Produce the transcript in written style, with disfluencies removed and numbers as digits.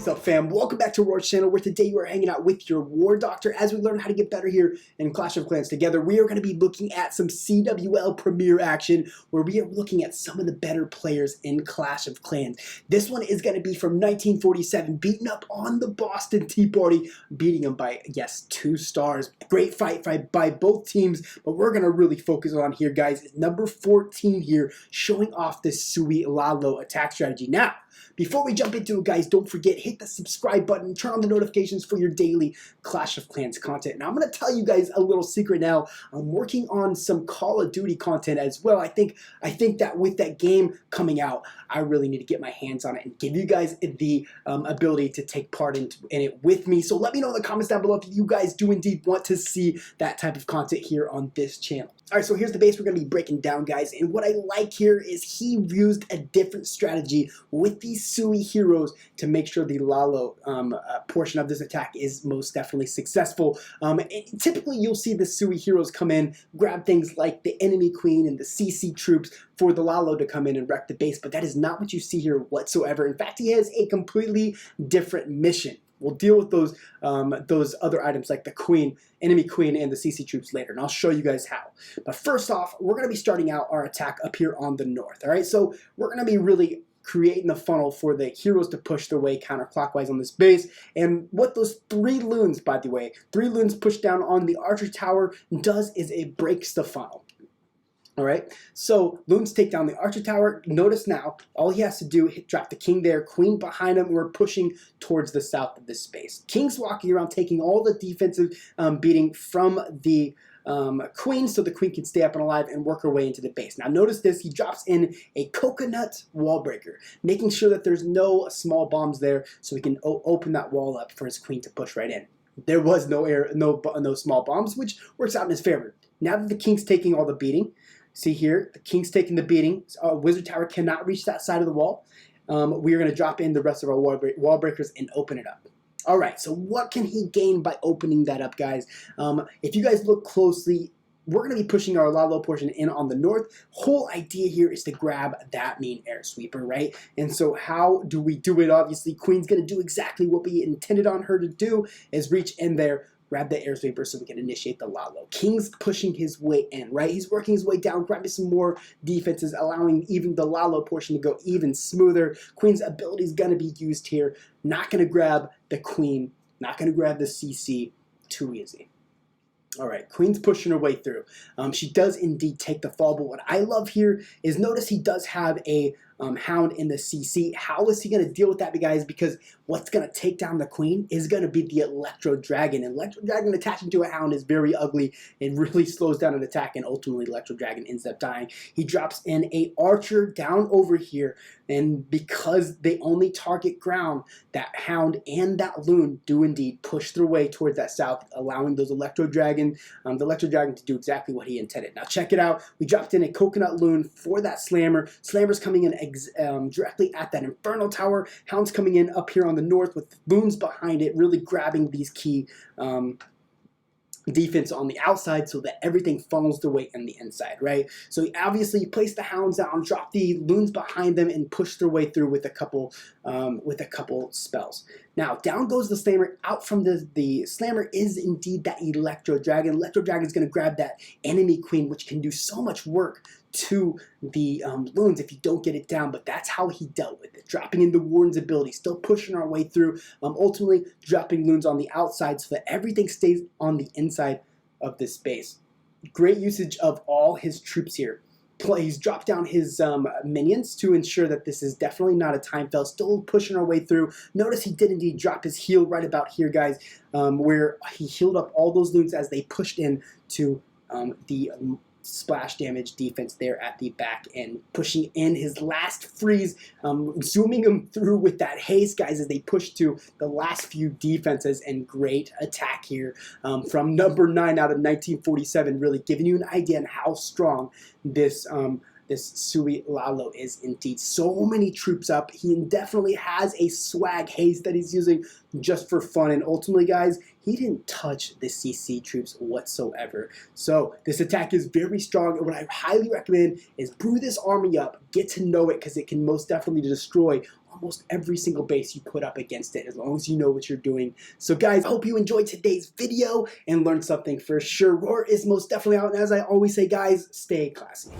is up, fam? Welcome back to Roar's channel, where today you are hanging out with your War Doctor as we learn how to get better here in Clash of Clans. Together, we are going to be looking at some CWL Premier action, where we are looking at some of the better players in Clash of Clans. This one is going to be from 1947, beating up on the Boston Tea Party, beating them by, yes, 2 stars. Great fight by both teams, but we're going to really focus on here, guys, is number 14 here, showing off this Sui Lalo attack strategy. Now, before we jump into it, guys, don't forget, hit the subscribe button, turn on the notifications for your daily Clash of Clans content. Now, I'm going to tell you guys a little secret now. I'm working on some Call of Duty content as well. I think that with that game coming out, I really need to get my hands on it and give you guys the ability to take part in it with me. So let me know in the comments down below if you guys do indeed want to see that type of content here on this channel. All right, so here's the base we're going to be breaking down, guys. And what I like here is he used a different strategy with these Sui heroes to make sure the Lalo portion of this attack is most definitely successful. And typically, you'll see the Sui heroes come in, grab things like the enemy queen and the CC troops for the Lalo to come in and wreck the base. But that is not what you see here whatsoever. In fact, he has a completely different mission. We'll deal with those other items like the queen, enemy queen, and the CC troops later, and I'll show you guys how. But first off, we're going to be starting out our attack up here on the north, all right? So we're going to be really creating the funnel for the heroes to push their way counterclockwise on this base. And what those 3 loons, by the way, 3 loons pushed down on the archer tower does is it breaks the funnel. All right, so loons take down the archer tower. Notice now, all he has to do is drop the king there, queen behind him. We're pushing towards the south of this space. King's walking around, taking all the defensive beating from the queen, so the queen can stay up and alive and work her way into the base. Now notice this, he drops in a coconut wall breaker, making sure that there's no small bombs there, so he can open that wall up for his queen to push right in. There was no small bombs, which works out in his favor. Now that the king's taking all the beating, see here, the king's taking the beating. Wizard Tower cannot reach that side of the wall. We are going to drop in the rest of our wall breakers and open it up. All right, so what can he gain by opening that up, guys? If you guys look closely, we're going to be pushing our Lalo portion in on the north. Whole idea here is to grab that main air sweeper, right? And so how do we do it? Obviously, Queen's going to do exactly what we intended on her to do, is reach in there, grab the air sweeper so we can initiate the Lalo. King's pushing his way in, right? He's working his way down, grabbing some more defenses, allowing even the Lalo portion to go even smoother. Queen's ability is going to be used here. Not going to grab the queen, not going to grab the CC. Too easy. All right, Queen's pushing her way through. She does indeed take the fall, but what I love here is notice he does have a hound in the CC. How is he going to deal with that, guys? Because what's going to take down the queen is going to be the Electro Dragon. And Electro Dragon attaching to a hound is very ugly. It really slows down an attack, and ultimately Electro Dragon ends up dying. He drops in a archer down over here, and because they only target ground, that hound and that loon do indeed push their way towards that south, allowing those Electro Dragon, the Electro Dragon to do exactly what he intended. Now check it out. We dropped in a coconut loon for that slammer. Slammer's coming in directly at that Inferno Tower. Hound's coming in up here on the north with loons behind it, really grabbing these key defense on the outside so that everything funnels their way in the inside, right? So he obviously placed the hounds down, dropped the loons behind them, and pushed their way through with a couple spells. Now down goes the slammer. Out from the slammer is indeed that Electro Dragon. Electro Dragon is going to grab that enemy queen, which can do so much work to the loons if you don't get it down, but that's how he dealt with it. Dropping in the Warden's ability, still pushing our way through, ultimately dropping loons on the outside so that everything stays on the inside of this base. Great usage of all his troops here. He's dropped down his minions to ensure that this is definitely not a time fail, still pushing our way through. Notice he did indeed drop his heal right about here, guys, where he healed up all those loons as they pushed in to the splash damage defense there at the back end, pushing in his last freeze, zooming him through with that haste, guys, as they push to the last few defenses. And great attack here from number 9 out of 1947, really giving you an idea on how strong this Sui Lalo is indeed. So many troops up. He definitely has a swag haste that he's using just for fun, and ultimately, guys, he didn't touch the CC troops whatsoever. So this attack is very strong, and what I highly recommend is brew this army up, get to know it, because it can most definitely destroy almost every single base you put up against it, as long as you know what you're doing. So guys, I hope you enjoyed today's video and learned something for sure. Roar is most definitely out, and as I always say, guys, stay classy.